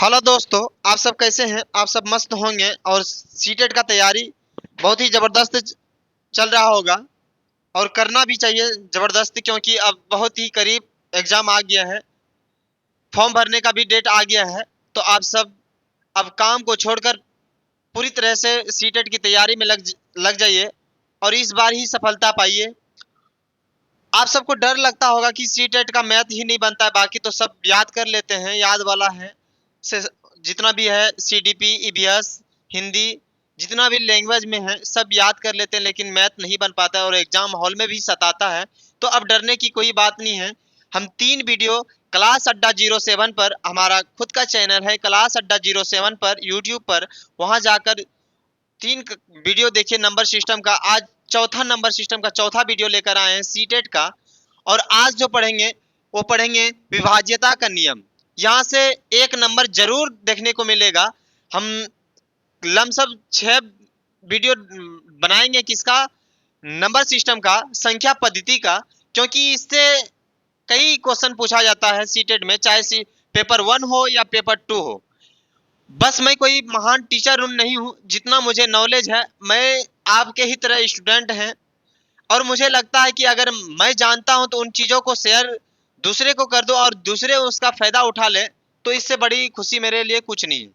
Hello दोस्तों, आप सब कैसे हैं? आप सब मस्त होंगे और सीटेट का तैयारी बहुत ही ज़बरदस्त चल रहा होगा और करना भी चाहिए ज़बरदस्त, क्योंकि अब बहुत ही करीब एग्ज़ाम आ गया है। फॉर्म भरने का भी डेट आ गया है। तो आप सब अब काम को छोड़कर पूरी तरह से सीटेट की तैयारी में लग जाइए और इस बार ही सफलता पाइए। आप सबको डर लगता होगा कि सीटेट का मैथ ही नहीं बनता है, बाकी तो सब याद कर लेते हैं, याद वाला है से जितना भी है सीडीपी, ईवीएस, हिंदी, जितना भी लैंग्वेज में है सब याद कर लेते हैं, लेकिन मैथ नहीं बन पाता है और एग्जाम हॉल में भी सताता है। तो अब डरने की कोई बात नहीं है। हम 3 वीडियो क्लास अड्डा 07 पर, हमारा खुद का चैनल है क्लास अड्डा 07 पर यूट्यूब पर, वहां जाकर 3 वीडियो देखिए नंबर सिस्टम का। आज चौथा नंबर सिस्टम का चौथा वीडियो लेकर आए हैं सीटेट का। और आज जो पढ़ेंगे वो पढ़ेंगे विभाज्यता का नियम। यहाँ से एक नंबर जरूर देखने को मिलेगा। हम लमसम 6 वीडियो बनाएंगे किसका, नंबर सिस्टम का, संख्या पद्धति का, क्योंकि इससे कई क्वेश्चन पूछा जाता है सीटेट में, चाहे पेपर 1 हो या पेपर 2 हो। बस मैं कोई महान टीचर नहीं हूँ, जितना मुझे नॉलेज है मैं आपके ही तरह स्टूडेंट हैं। और मुझे लगता है कि अगर मैं जानता हूं तो उन चीज़ों को शेयर दूसरे को कर दो और दूसरे उसका फायदा उठा ले, तो इससे बड़ी खुशी मेरे लिए कुछ नहीं है।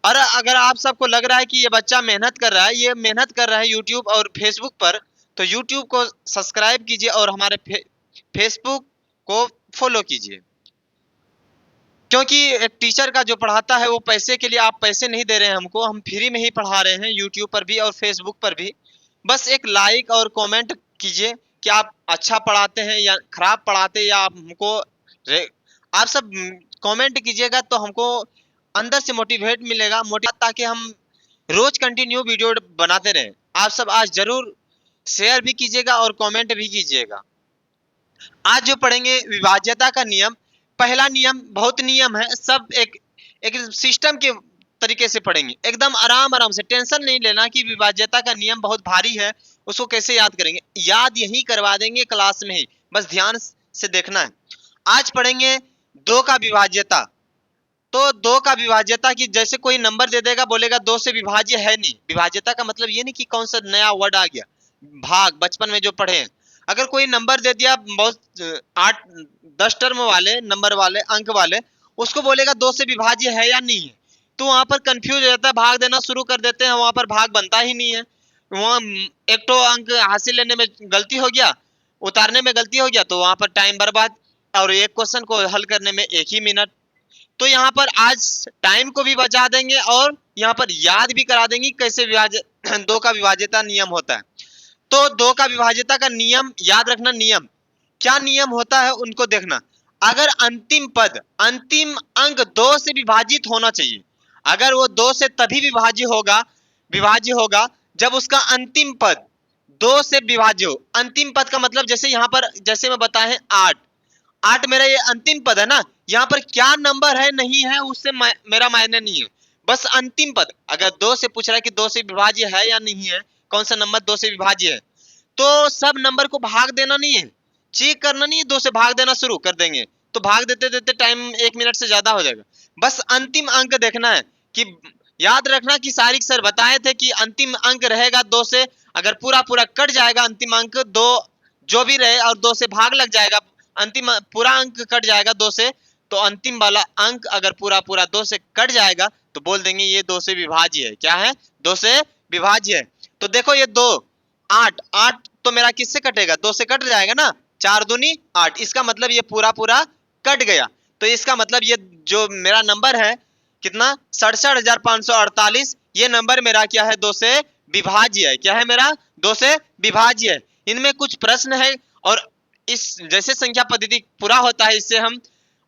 और अगर आप सबको लग रहा है कि ये बच्चा मेहनत कर रहा है, ये मेहनत कर रहा है यूट्यूब और फेसबुक पर, तो यूट्यूब को सब्सक्राइब कीजिए और हमारे फेसबुक को फॉलो कीजिए। क्योंकि एक टीचर का जो पढ़ाता है वो पैसे के लिए, आप पैसे नहीं दे रहे हैं हमको, हम फ्री में ही पढ़ा रहे हैं यूट्यूब पर भी और फेसबुक पर भी। बस एक लाइक और कमेंट कीजिए कि आप अच्छा पढ़ाते हैं या खराब पढ़ाते हैं, या आप हमको आप सब कमेंट कीजिएगा तो हमको अंदर से मोटिवेट मिलेगा, ताकि हम रोज कंटिन्यू वीडियो बनाते रहें। आप सब आज जरूर शेयर भी कीजिएगा और कमेंट भी कीजिएगा। आज जो पढ़ेंगे विभाज्यता का नियम। पहला नियम, बहुत नियम है, सब एक एक सिस्टम के तरीके से पढ़ेंगे, एकदम आराम आराम से। टेंशन नहीं लेना कि विभाज्यता का नियम बहुत भारी है, उसको कैसे याद करेंगे। याद यही करवा देंगे क्लास में ही, बस ध्यान से देखना है। आज पढ़ेंगे 2 का विभाज्यता। तो 2 का विभाज्यता की, जैसे कोई नंबर दे देगा, बोलेगा 2 से विभाज्य है नहीं। विभाज्यता का मतलब ये नहीं कि कौन सा नया वर्ड आ गया, भाग बचपन में जो पढ़े हैं। अगर कोई नंबर दे दिया बहुत 8-10 टर्म वाले, नंबर वाले, अंक वाले, उसको बोलेगा 2 से विभाज्य है या नहीं है, तो वहां पर कंफ्यूज हो जाता है, भाग देना शुरू कर देते हैं, वहां पर भाग बनता ही नहीं है। वहां एक तो अंक हासिल लेने में गलती हो गया, उतारने में गलती हो गया, तो वहां पर टाइम बर्बाद, और एक क्वेश्चन को हल करने में 1 ही मिनट। तो यहाँ पर आज टाइम को भी बचा देंगे और यहाँ पर याद भी करा देंगे कैसे 2 का विभाज्यता नियम होता है। तो 2 का विभाज्यता का नियम याद रखना। नियम क्या नियम होता है उनको देखना। अगर अंतिम पद, अंतिम अंक 2 से विभाजित होना चाहिए। अगर वो 2 से तभी विभाज्य होगा जब उसका अंतिम पद 2 से विभाज्य हो। अंतिम पद का मतलब, जैसे यहाँ पर, जैसे मैं बताए हैं 8, 8 मेरा ये अंतिम पद है ना, यहाँ पर क्या नंबर है नहीं है उससे मेरा मायने नहीं है, बस अंतिम पद। अगर 2 से पूछ रहा है कि 2 से विभाज्य है या नहीं है, कौन सा नंबर 2 से विभाज्य है, तो सब नंबर को भाग देना नहीं है, चेक करना नहीं है, 2 से भाग देना शुरू कर देंगे तो भाग देते देते टाइम 1 मिनट से ज्यादा हो जाएगा। बस अंतिम अंक देखना है। कि याद रखना कि सारिक सर बताए थे कि अंतिम अंक रहेगा 2 से, अगर पूरा पूरा कट जाएगा अंतिम अंक 2 जो भी रहे और 2 से भाग लग जाएगा, अंतिम पूरा अंक कट जाएगा 2 से, तो अंतिम वाला अंक अगर पूरा पूरा 2 से कट जाएगा तो बोल देंगे ये 2 से विभाज्य है। क्या है? 2 से विभाज्य है। तो देखो ये 2, 8, 8 तो मेरा किससे कटेगा? 2 से कट जाएगा ना, 4 दूनी 8, इसका मतलब ये पूरा पूरा कट गया। तो इसका मतलब ये जो मेरा नंबर है कितना, 67,548, ये नंबर मेरा क्या है? 2 से विभाज्य है। क्या है मेरा? 2 से विभाज्य है। इनमें कुछ प्रश्न है और इस जैसे संख्या पद्धति पूरा होता है, इससे हम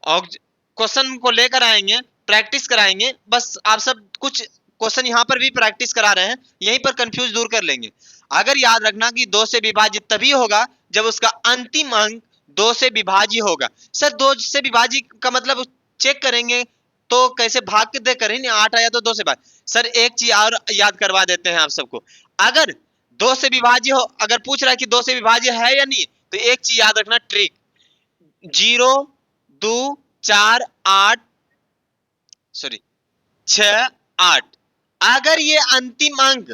क्वेश्चन को लेकर आएंगे, प्रैक्टिस कराएंगे। बस आप सब कुछ क्वेश्चन यहाँ पर भी प्रैक्टिस करा रहे हैं, यहीं पर कंफ्यूज दूर कर लेंगे। अगर याद रखना कि 2 से विभाजित तभी होगा जब उसका अंतिम अंक 2 से विभाज्य होगा। सर 2 से विभाज्य का मतलब चेक करेंगे तो कैसे भाग के देकर ही नहीं, 8 आया तो 2 से भाग। सर एक चीज और याद करवा देते हैं आप सबको, अगर 2 से विभाज्य हो, अगर पूछ रहा है कि 2 से विभाज्य है या नहीं, तो एक चीज याद रखना, ट्रिक 0, 2, 4, 8, सॉरी 6 8, अगर ये अंतिम अंक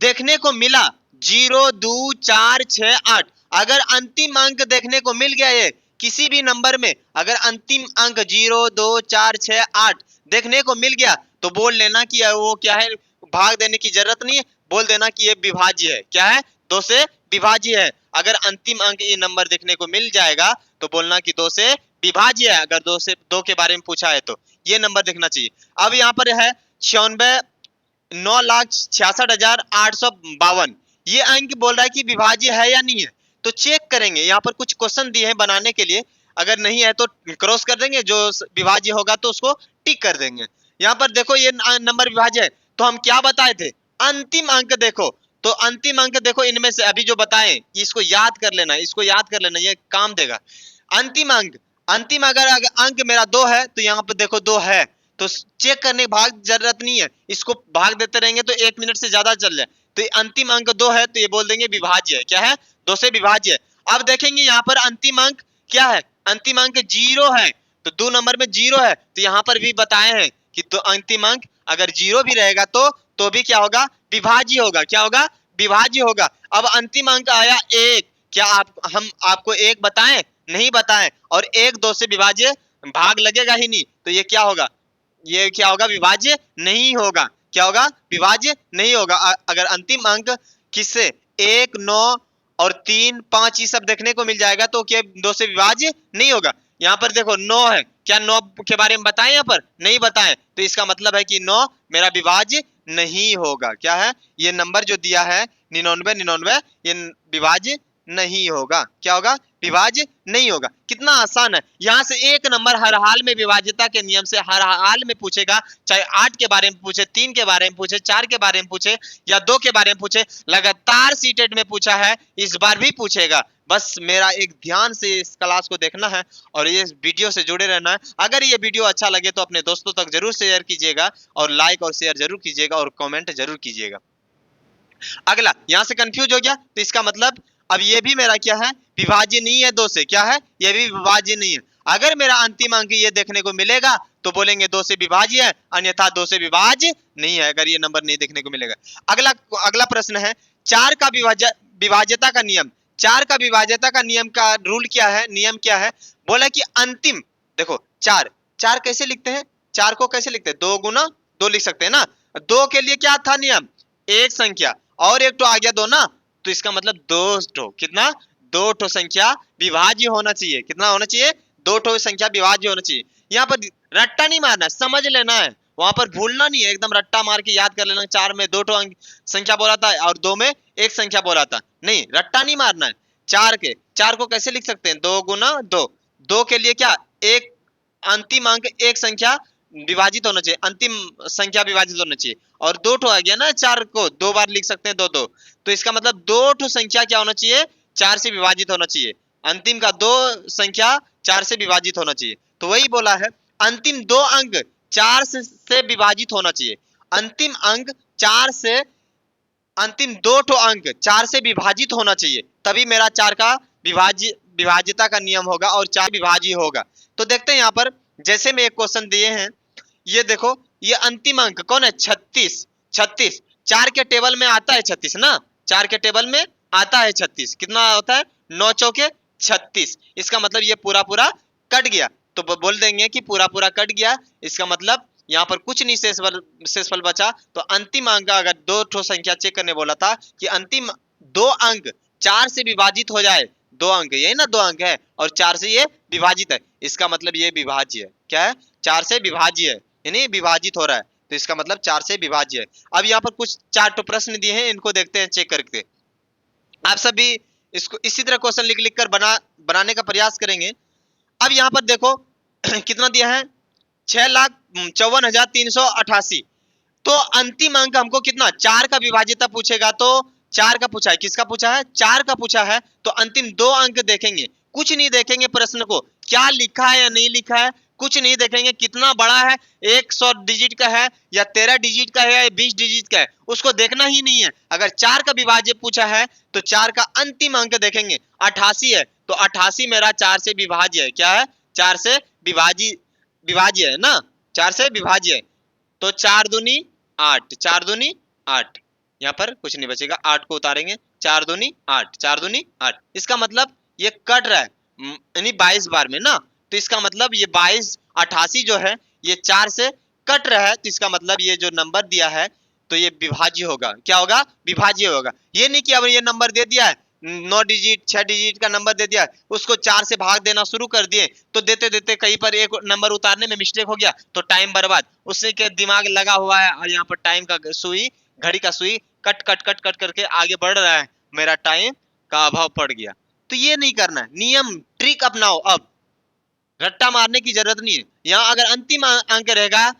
देखने को मिला 0 2 4 6 8, अगर अंतिम अंक देखने को मिल गया ये किसी भी नंबर में, अगर अंतिम अंक 0 2 4 6 8 देखने को मिल गया तो बोल लेना कि वो क्या है, भाग देने की जरूरत नहीं है, बोल देना कि ये विभाज्य है। क्या है? 2 से विभाज्य है। अगर अंतिम अंक ये नंबर देखने को मिल जाएगा तो बोलना कि 2 से विभाज्य है। अगर 2 के बारे में पूछा है तो ये नंबर देखना चाहिए। अब यहाँ पर है 9,66,852, ये अंक बोल रहा है कि विभाज्य है या नहीं है, तो चेक करेंगे। यहाँ पर कुछ क्वेश्चन दिए हैं बनाने के लिए, अगर नहीं है तो क्रॉस कर देंगे, जो विभाज्य होगा तो उसको टिक कर देंगे। यहाँ पर देखो ये नंबर विभाज्य है, तो हम क्या बताए थे, अंतिम अंक देखो, तो अंतिम अंक देखो इनमें से अभी जो बताएं इसको याद कर लेना, इसको याद कर लेना, ये काम देगा। अंतिम अंक, अंतिम अगर अंक मेरा 2 है तो यहाँ पर देखो 2 है, तो चेक करने भाग जरूरत नहीं है, इसको भाग देते रहेंगे तो 1 मिनट से ज्यादा चल जाए। तो अंतिम अंक 2 है तो ये बोल देंगे विभाज्य है। क्या है? 2 से विभाज्य है। अब देखेंगे यहाँ पर अंतिम अंक क्या है, अंतिम अंक 0 है, तो 2 नंबर में 0 है, तो यहाँ पर भी बताए हैं कि तो अंतिम अंक अगर 0 भी रहेगा तो भी क्या होगा, विभाज्य होगा। क्या होगा? विभाज्य होगा। अब अंतिम अंक आया 1, क्या हम आपको 1 बताएं? नहीं बताएं, और 1 2 से विभाज्य भाग लगेगा ही नहीं, तो ये क्या होगा, ये क्या होगा, विभाज्य नहीं होगा। क्या होगा? विभाज्य नहीं होगा। अगर अंतिम अंक किससे 1 9 और 3 5 ये सब देखने को मिल जाएगा तो क्या 2 से विभाज्य नहीं होगा। यहाँ पर देखो 9 है, क्या 9 के बारे में बताएं? यहाँ पर नहीं बताएं, तो इसका मतलब है कि 9 मेरा विभाज्य नहीं होगा। क्या है? ये नंबर जो दिया है 99 99, ये विभाज्य नहीं होगा। क्या होगा? विभाज्य नहीं होगा। कितना आसान है। यहाँ से एक नंबर हर हाल में विभाज्यता के नियम से हर हाल में पूछेगा, चाहे 8 के बारे में पूछे, 3 के बारे में पूछे, 4 के बारे में पूछे या 2 के बारे में पूछे, लगातार सीटेट में पूछा है, इस बार भी पूछेगा। बस मेरा एक ध्यान से इस क्लास को देखना है और ये वीडियो से जुड़े रहना है। अगर ये वीडियो अच्छा लगे तो अपने दोस्तों तक जरूर शेयर कीजिएगा और लाइक और शेयर जरूर कीजिएगा और कमेंट जरूर कीजिएगा। अगला, यहाँ से कंफ्यूज हो गया तो इसका मतलब अब ये भी मेरा क्या है, विभाज्य नहीं है 2 से। क्या है? ये भी विभाज्य नहीं है। अगर मेरा अंतिम अंक ये देखने को मिलेगा तो बोलेंगे 2 से विभाज्य है, अन्यथा 2 से विभाज्य नहीं है, अगर ये नंबर नहीं देखने को मिलेगा। अगला प्रश्न है 4 का विभाज्यता का नियम। 4 का विभाज्यता का नियम का रूल क्या है, नियम क्या है? बोला कि अंतिम, देखो 4 कैसे लिखते हैं, 4 को कैसे लिखते हैं, 2 गुना 2 लिख सकते हैं ना। 2 के लिए क्या था नियम, एक संख्या और एक तो आ गया 2 ना, तो इसका मतलब 2 ठो, कितना, 2 ठो संख्या विभाज्य होना चाहिए। कितना होना चाहिए? 2 ठो संख्या विभाज्य होना चाहिए। यहाँ पर रट्टा नहीं मारना, समझ लेना है, वहां पर भूलना नहीं है, एकदम रट्टा मार के याद कर लेना। 4 में 2 ठो संख्या बोला था और 2 में एक संख्या बोला था, नहीं रट्टा नहीं मारना है। 4 को कैसे लिख सकते हैं, 2 गुना 2। 2 के लिए क्या, एक अंतिम अंक एक संख्या विभाजित होना चाहिए, अंतिम संख्या विभाजित होना चाहिए, और 2 ठो आ गया ना, 4 को 2 बार लिख सकते हैं 2 2, तो इसका मतलब 2 ठो संख्या क्या होना चाहिए, 4 से विभाजित होना चाहिए। अंतिम का 2 संख्या 4 से विभाजित होना चाहिए, तो वही बोला है अंतिम 2 अंक 4 से विभाजित होना चाहिए। अंतिम अंक 4 से, अंतिम 2 ठो अंक 4 से विभाजित होना चाहिए, तभी मेरा 4 का विभाज्यता का नियम होगा और 4 विभाज्य होगा। तो देखते हैं यहाँ पर, जैसे में एक क्वेश्चन दिए हैं, ये देखो, ये अंतिम अंक कौन है, 36। 36 4 के टेबल में आता है 36 ना, 4 के टेबल में आता है 36। कितना होता है, 9 चौके 36। इसका मतलब ये पूरा पूरा कट गया, तो बोल देंगे कि पूरा पूरा कट गया। इसका मतलब यहाँ पर कुछ नहीं शेषफल बचा। तो अंतिम अंक, अगर 2 ठो संख्या चेक करने बोला था कि अंतिम 2 अंक 4 से विभाजित हो जाए, 2 अंक, यही ना 2 अंक है और 4 से ये विभाजित है, इसका मतलब ये विभाज्य है। क्या है? 4 से विभाज्य है, यानी विभाजित हो रहा है, तो इसका मतलब 4 से विभाज्य है। अब यहाँ पर कुछ 4 ठो प्रश्न दिए हैं, इनको देखते हैं चेक करके। आप सभी इसको इसी तरह क्वेश्चन लिख लिख कर बनाने का प्रयास करेंगे। अब यहाँ पर देखो कितना दिया है, 6,54,388। तो अंतिम अंक हमको कितना, 4 का विभाज्यता पूछेगा तो 4 का पूछा है, किसका पूछा है, 4 का पूछा है, तो अंतिम 2 अंक देखेंगे, कुछ नहीं देखेंगे प्रश्न को क्या लिखा है या नहीं लिखा है, कुछ नहीं देखेंगे, कितना बड़ा है, 100 डिजिट का है या 13 डिजिट का है या 20 डिजिट का है, उसको देखना ही नहीं है। अगर 4 का विभाज्य पूछा है तो 4 का अंतिम अंक देखेंगे, 88 है, तो 88 मेरा 4 से विभाज्य है। क्या है? 4 से विभाज्य है ना, 4 से विभाज्य है। तो 4 दूनी 8, 4 दूनी 8, यहाँ पर कुछ नहीं बचेगा, 8 को उतारेंगे, 4 दूनी 8, 4 दूनी 8। इसका मतलब ये कट रहा है यानी 22 बार में ना, तो इसका मतलब ये 22 88 जो है ये 4 से कट रहा है, तो इसका मतलब ये जो नंबर दिया है तो ये विभाज्य होगा। क्या होगा? विभाज्य होगा। ये नहीं कि अब ये नंबर दे दिया है 9 डिजिट 6 डिजिट का नंबर दे दिया, उसको 4 से भाग देना शुरू कर दिए, तो देते देते कहीं पर एक नंबर उतारने में मिस्टेक हो गया तो टाइम बर्बाद। उससे क्या दिमाग लगा हुआ है और यहाँ पर टाइम का सुई, घड़ी का सुई कट कट कट कट करके आगे बढ़ रहा है, मेरा टाइम का अभाव पड़ गया। तो ये नहीं करना है, नियम ट्रिक अपनाओ। अब रट्टा मारने की जरूरत नहीं है। यहाँ अगर अंतिम अंक रहेगा,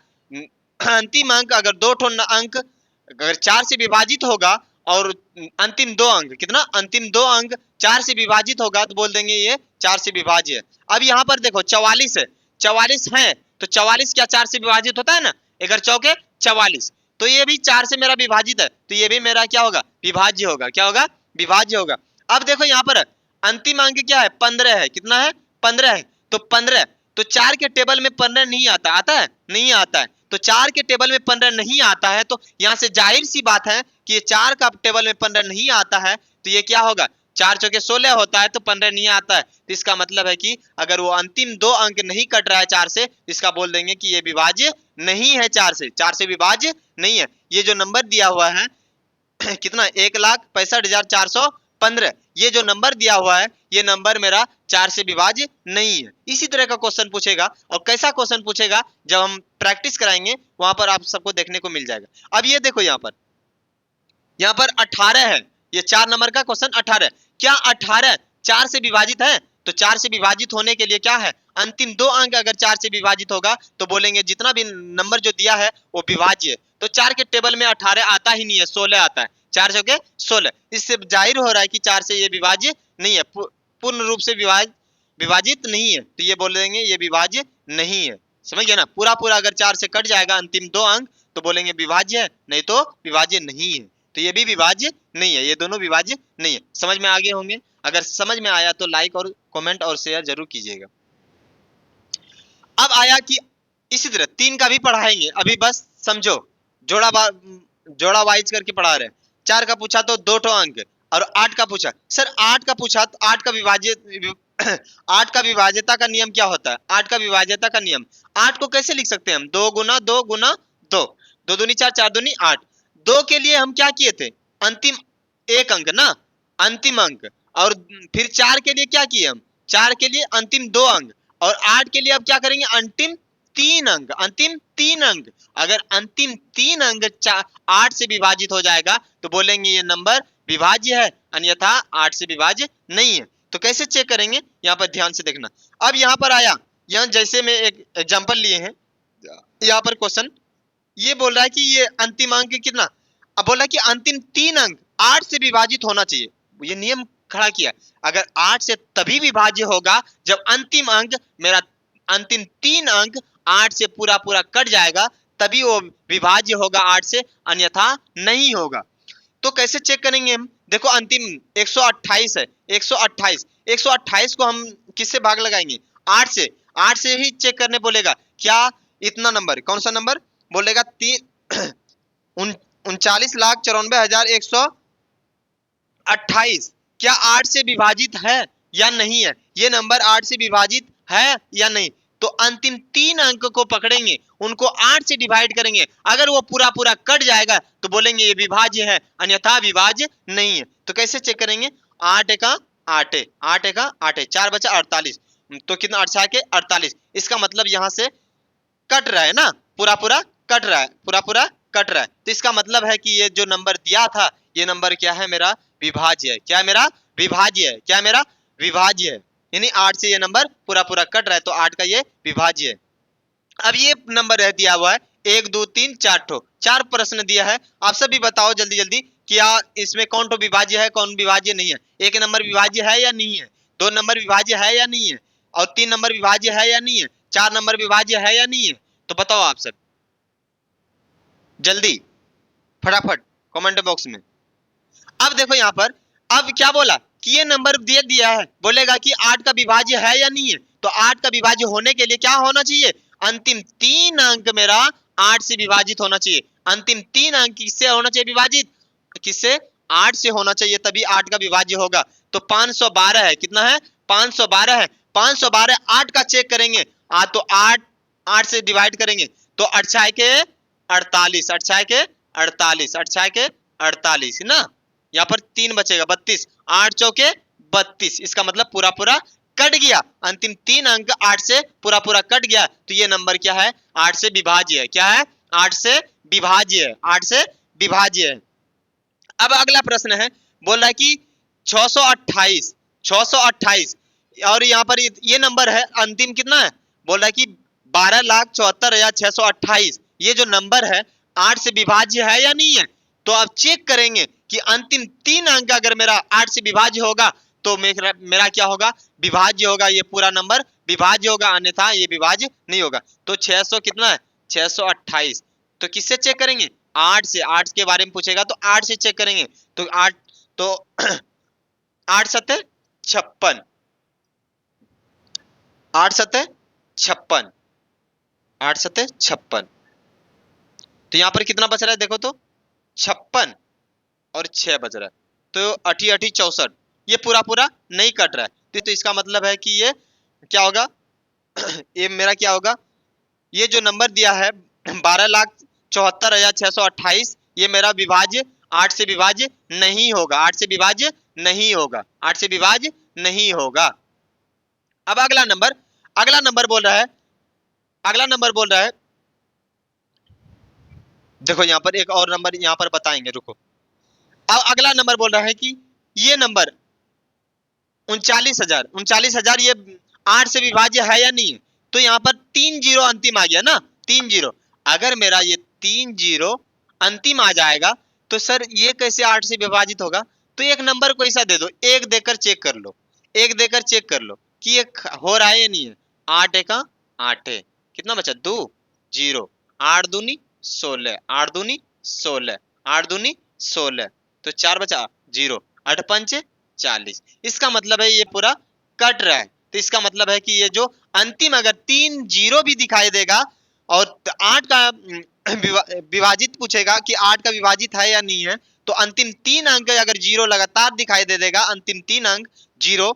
अंतिम अंक अगर 2 ठो अंक अगर 4 से विभाजित होगा और अंतिम 2 अंक कितना, अंतिम 2 अंक 4 से विभाजित होगा तो बोल देंगे ये 4 से विभाज्य है। अब यहाँ पर देखो 44 है, 44 है तो 44 क्या 4 से विभाजित होता है ना, अगर चौके 44, तो ये भी 4 से मेरा विभाजित है, तो ये भी मेरा क्या होगा? विभाज्य होगा। क्या होगा? विभाज्य होगा। अब देखो यहाँ पर अंतिम अंक क्या है? 15 है। कितना है? 15 है। तो 15, तो 4 के टेबल में 15 नहीं आता, आता है? नहीं आता है। तो 4 के टेबल में 15 नहीं आता है, तो यहाँ से जाहिर सी बात है कि ये 4 का टेबल में 15 नहीं आता है, तो ये क्या होगा? 4 चौके 16 होता है, तो 15 नहीं आता है, तो इसका मतलब है कि अगर वो अंतिम 2 अंक नहीं कट रहा है 4 से, तो इसका बोल देंगे कि ये विभाज्य नहीं है 4 से, 4 से विभाज्य नहीं है। ये जो नंबर दिया हुआ है कितना, 1,65,415, ये जो नंबर दिया हुआ है ये नंबर मेरा 4 से विभाज्य नहीं है। इसी तरह का क्वेश्चन पूछेगा, और कैसा क्वेश्चन पूछेगा जब हम प्रैक्टिस कराएंगे वहां पर आप सबको देखने को मिल जाएगा। अब ये देखो यहाँ पर 18 है, ये 4 नंबर का क्वेश्चन 18 है। क्या 18 4 से विभाजित है? तो 4 से विभाजित होने के लिए क्या है? अंतिम 2 अंक अगर 4 से विभाजित होगा तो बोलेंगे जितना भी नंबर जो दिया है वो विभाज्य है। तो 4 के टेबल में 18 आता ही नहीं है, 16 आता है, 4 चौके 16। इससे जाहिर हो रहा है कि 4 से ये विभाज्य नहीं है, पूर्ण रूप से विभाजित नहीं है, तो ये बोल देंगे ये विभाज्य नहीं है। समझ गए ना? पूरा पूरा अगर 4 से कट जाएगा अंतिम 2 अंक तो बोलेंगे विभाज्य है, नहीं तो विभाज्य नहीं है। तो ये भी विभाज्य नहीं है, ये दोनों विभाज्य नहीं है। समझ में आ गए होंगे? अगर समझ में आया तो लाइक और कमेंट और शेयर जरूर कीजिएगा। अब आया कि इसी तरह 3 का भी पढ़ाएंगे, अभी बस समझो, जोड़ा वाइज करके पढ़ा रहे हैं। 4 का पूछा तो 2 ठो अंक, और 8 का पूछा, सर 8 का पूछा तो 8 का विभाज्यता का नियम क्या होता है? 8 का विभाज्यता का नियम, 8 को कैसे लिख सकते हैं हम? 2 गुना 2 गुना 2, 2 दूनी 4, 4 दूनी 8। 2 के लिए हम क्या किए थे? अंतिम 1 अंक ना, अंतिम अंक, और फिर 4 के लिए क्या किए हम? 4 के लिए अंतिम 2 अंक, और 8 के लिए अब क्या करेंगे? अंतिम 3 अंक, अंतिम 3 अंक। अगर अंतिम 3 अंक 8 से विभाजित हो जाएगा तो बोलेंगे ये नंबर विभाज्य है, अन्यथा 8 से विभाज्य नहीं है। तो कैसे चेक करेंगे? यहाँ पर ध्यान से देखना। अब यहाँ पर आया, यहाँ जैसे में एक एग्जांपल लिए हैं, यहाँ पर क्वेश्चन ये बोल रहा है कि ये अंतिम अंक कितना, अब बोल रहा है कि अंतिम 3 अंक 8 से विभाजित होना चाहिए। ये नियम खड़ा किया, अगर 8 से तभी विभाज्य होगा जब अंतिम अंक मेरा अंतिम 3 अंक 8 से पूरा पूरा कट जाएगा, तभी वो विभाज्य होगा 8 से, अन्यथा नहीं होगा। तो कैसे चेक करेंगे हम? देखो अंतिम 128 है, 128 को हम किससे भाग लगाएंगे? 8 से। 8 से ही चेक करने बोलेगा। क्या इतना नंबर, कौन सा नंबर बोलेगा? 39,94,128 क्या 8 से विभाजित है या नहीं है? ये नंबर 8 से विभाजित है या नहीं? तो अंतिम 3 अंक को पकड़ेंगे, उनको 8 से डिवाइड करेंगे, अगर वो पूरा पूरा कट जाएगा तो बोलेंगे ये विभाज्य है, अन्यथा विभाज्य नहीं है। तो कैसे चेक करेंगे? 8 एका 8 है, 8 एका 8 है, 4 बचा 48, तो कितना 8 के 48। इसका मतलब यहाँ से कट रहा है ना, पूरा पूरा कट रहा है, पूरा पूरा कट रहा है। तो इसका मतलब है कि ये जो नंबर दिया था ये नंबर क्या है? मेरा विभाज्य है। क्या मेरा? विभाज्य है। क्या मेरा? विभाज्य है। यानी 8 से ये नंबर पूरा पूरा कट रहा है, तो 8 का ये विभाज्य है। अब ये नंबर है दिया हुआ है 1 2 3 4 ठो, 4 प्रश्न दिया है। आप सभी बताओ जल्दी जल्दी, क्या इसमें कौन ठो विभाज्य है, कौन विभाज्य नहीं है? 1 नंबर विभाज्य है या नहीं है? 2 नंबर विभाज्य है या नहीं है? और 3 नंबर विभाज्य है या नहीं है? 4 नंबर विभाज्य है या नहीं है? तो बताओ आप सब जल्दी, फटाफट कमेंट बॉक्स में। अब देखो यहाँ पर, अब क्या बोला कि ये नंबर दे दिया है, बोलेगा कि 8 का विभाज्य है या नहीं है? तो 8 का विभाज्य होने के लिए क्या होना चाहिए? अंतिम 3 अंक मेरा 8 से विभाजित होना चाहिए। अंतिम 3 अंक किससे होना चाहिए विभाजित? किससे? 8 से होना चाहिए, तभी 8 का विभाज्य होगा। तो 512 है, कितना है? 512 है। 512 8 का चेक करेंगे, तो 8 से डिवाइड करेंगे तो 8 के 48, 8 के 48, 8 के 48 ना। यहाँ पर 3 बचेगा 32, 8 चौके 32। इसका मतलब पूरा पूरा कट गया। अंतिम 3 अंक 8 से पूरा पूरा कट गया, तो ये नंबर क्या है? 8 से विभाज्य है। क्या है? 8 से विभाज्य है। 8 से विभाज्य है। अब अगला प्रश्न है, बोल रहा है कि 628, 628 और यहाँ पर ये नंबर है अंतिम कितना है? बोल रहा है कि 12,74,628। ये जो नंबर है 8 से विभाज्य है या नहीं है? तो आप चेक करेंगे कि अंतिम 3 अंक अगर मेरा 8 से विभाज्य होगा तो मेरा क्या होगा? विभाज्य होगा। ये पूरा नंबर विभाज्य होगा, अन्यथा ये विभाज्य नहीं होगा। तो 600 कितना है? 628। तो किससे चेक करेंगे? 8 से। 8 के बारे में पूछेगा तो 8 से चेक करेंगे। तो 8 तो 8 सत्ते 56, 8 सत्ते 56, 8 सत्ते 56। तो यहाँ पर कितना बच रहा है देखो तो? 56 और 6 बच रहा है, तो 8 8 64। ये पूरा पूरा नहीं कट रहा है, तो इसका मतलब है कि ये क्या होगा? ये मेरा क्या होगा? ये जो नंबर दिया है 12,74,628, ये मेरा विभाज्य 8 से विभाज्य नहीं होगा। 8 से विभाज्य नहीं होगा। 8 से विभाज्य नहीं होगा। अब अगला नंबर बोल रहा है, अगला नंबर बोल रहा है, देखो यहाँ पर एक और नंबर यहाँ पर बताएंगे, रुको। अब अगला नंबर बोल रहा है कि ये नंबर 39,000, 39,000 ये 8 से विभाज्य है या नहीं? तो यहाँ पर 3 जीरो अंतिम आ गया ना, 3 जीरो। अगर मेरा ये 3 जीरो अंतिम आ जाएगा तो सर ये कैसे 8 से विभाजित होगा? तो एक नंबर को ऐसा दे दो, एक देकर चेक कर लो, एक देकर चेक कर लो कि ये हो रहा है या नहीं है। 8 एका 8 है, कितना बचा? 2 जीरो, 8 दूनी 16, 8 दूनी 16, 8 दूनी 16, तो 4 बचा 0, 8 पंचे 40। इसका मतलब है ये पूरा कट रहा है। तो इसका मतलब है कि ये जो अंतिम अगर 3 जीरो भी दिखाई देगा और 8 का विभाजित पूछेगा कि 8 का विभाजित है या नहीं है, तो अंतिम 3 अंक अगर जीरो लगातार दिखाई दे देगा, अंतिम 3 अंक जीरो,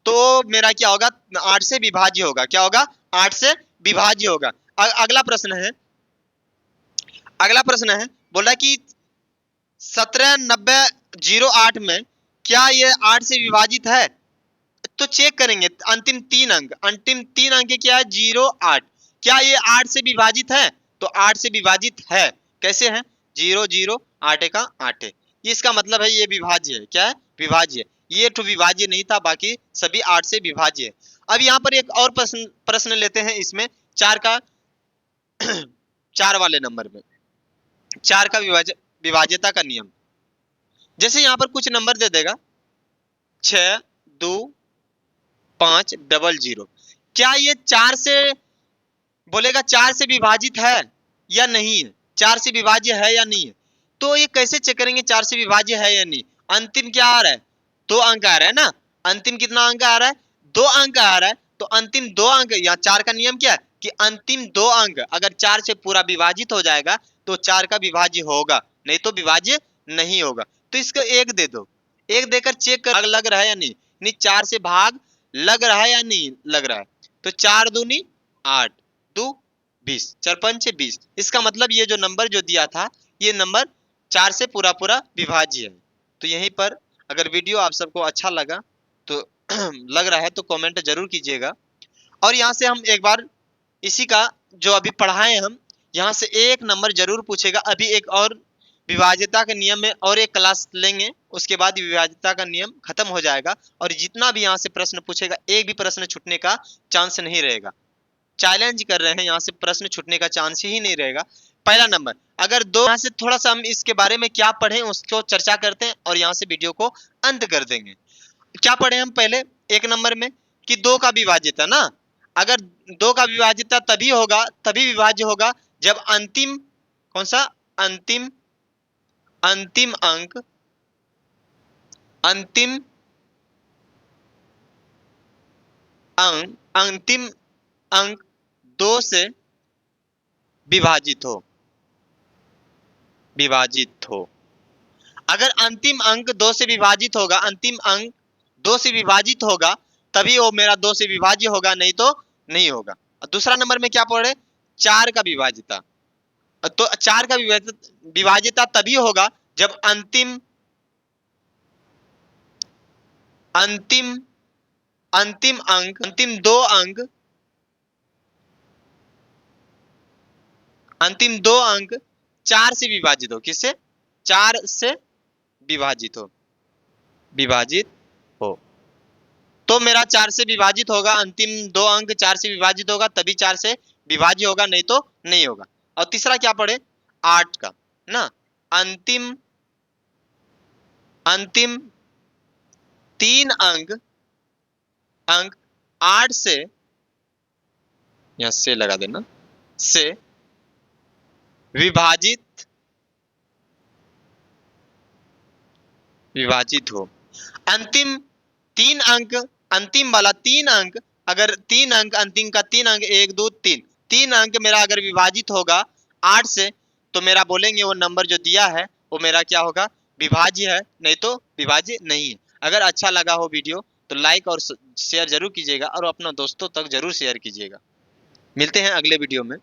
तो मेरा क्या होगा? 8 से विभाज्य होगा। क्या होगा? 8 से विभाज्य होगा। अगला प्रश्न है, अगला प्रश्न है, बोल रहा है कि 179008 में क्या ये 8 से विभाजित है? तो चेक करेंगे अंतिम 3 अंक, अंतिम 3 अंक क्या है? 0 8। क्या ये 8 से विभाजित है? तो 8 से विभाजित है। कैसे है? 0 0, 8 का 8 है। इसका मतलब है ये विभाज्य है। क्या है? विभाज्य। ये तो विभाज्य नहीं था, बाकी सभी 8 से विभाज्य है। अब यहाँ पर एक और प्रश्न लेते हैं, इसमें 4 का 4 वाले नंबर में 4 का विभाज्यता का नियम। जैसे यहाँ पर कुछ नंबर दे देगा 6 2 5 00, क्या ये 4 से बोलेगा 4 से विभाजित है या नहीं है? 4 से विभाज्य है या नहीं है? तो ये कैसे चेक करेंगे 4 से विभाज्य है या नहीं? अंतिम क्या आ रहा है? 2 अंक आ रहा है ना। अंतिम कितना अंक आ रहा है? 2 अंक आ रहा है। तो अंतिम 2 अंक, यहाँ 4 का नियम क्या है कि अंतिम 2 अंक अगर 4 से पूरा विभाजित हो जाएगा तो 4 का विभाज्य होगा, नहीं तो विभाज्य नहीं होगा। तो इसको 1 दे दो, 1 देकर चेक कर लग रहा है या नहीं। नहीं, 4 से भाग लग रहा है या नहीं लग रहा है? तो 4 दूनी 8, 2 20, 4 पंचे 20। इसका मतलब ये जो नंबर जो दिया था ये नंबर 4 से पूरा पूरा विभाज्य है। तो यहीं पर अगर वीडियो आप सबको अच्छा लगा तो लग रहा है तो कमेंट जरूर कीजिएगा। और यहाँ से हम एक बार इसी का जो अभी पढ़ाए हम, यहाँ से एक नंबर जरूर पूछेगा। अभी एक और विभाज्यता के नियम में और एक क्लास लेंगे, उसके बाद विभाज्यता का नियम खत्म हो जाएगा। और जितना भी यहाँ से प्रश्न पूछेगा, एक भी प्रश्न छूटने का चांस नहीं रहेगा। चैलेंज कर रहे हैं, यहाँ से प्रश्न छूटने का चांस ही नहीं रहेगा। पहला नंबर, अगर दो, यहाँ से थोड़ा सा हम इसके बारे में क्या पढ़े उसको चर्चा करते हैं और यहाँ से वीडियो को अंत कर देंगे। क्या पढ़े हम पहले एक नंबर में कि 2 का विभाज्यता ना, अगर 2 का विभाज्यता तभी होगा, तभी विभाज्य होगा जब अंतिम कौन सा? अंतिम अंक, अंतिम अंक 2 से विभाजित हो, विभाजित हो। अगर अंतिम अंक 2 से विभाजित होगा, अंतिम अंक 2 से विभाजित होगा तभी वो मेरा 2 से विभाज्य होगा, नहीं तो नहीं होगा। और दूसरा नंबर में क्या पढ़े, 4 का विभाजिता। तो 4 का विभाजिता तभी होगा जब अंतिम अंतिम अंतिम अंक, अंतिम 2 अंक, अंतिम 2 अंक 4 से विभाजित हो। किससे? 4 से विभाजित हो, विभाजित हो। तो मेरा 4 से विभाजित होगा, अंतिम 2 अंक 4 से विभाजित होगा तभी 4 से विभाज्य होगा, नहीं तो नहीं होगा। और तीसरा क्या पढ़े, 8 का ना, अंतिम अंतिम 3 अंक 8 से, यहां से लगा देना, से विभाजित विभाजित हो। अंतिम 3 अंक, अंतिम वाला 3 अंक, अगर 3 अंक, अंतिम का 3 अंक 1 2 3, 3 अंक मेरा अगर विभाजित होगा 8 से, तो मेरा बोलेंगे वो नंबर जो दिया है वो मेरा क्या होगा, विभाज्य है, नहीं तो विभाज्य नहीं है। अगर अच्छा लगा हो वीडियो तो लाइक और शेयर जरूर कीजिएगा और अपना दोस्तों तक जरूर शेयर कीजिएगा। मिलते हैं अगले वीडियो में।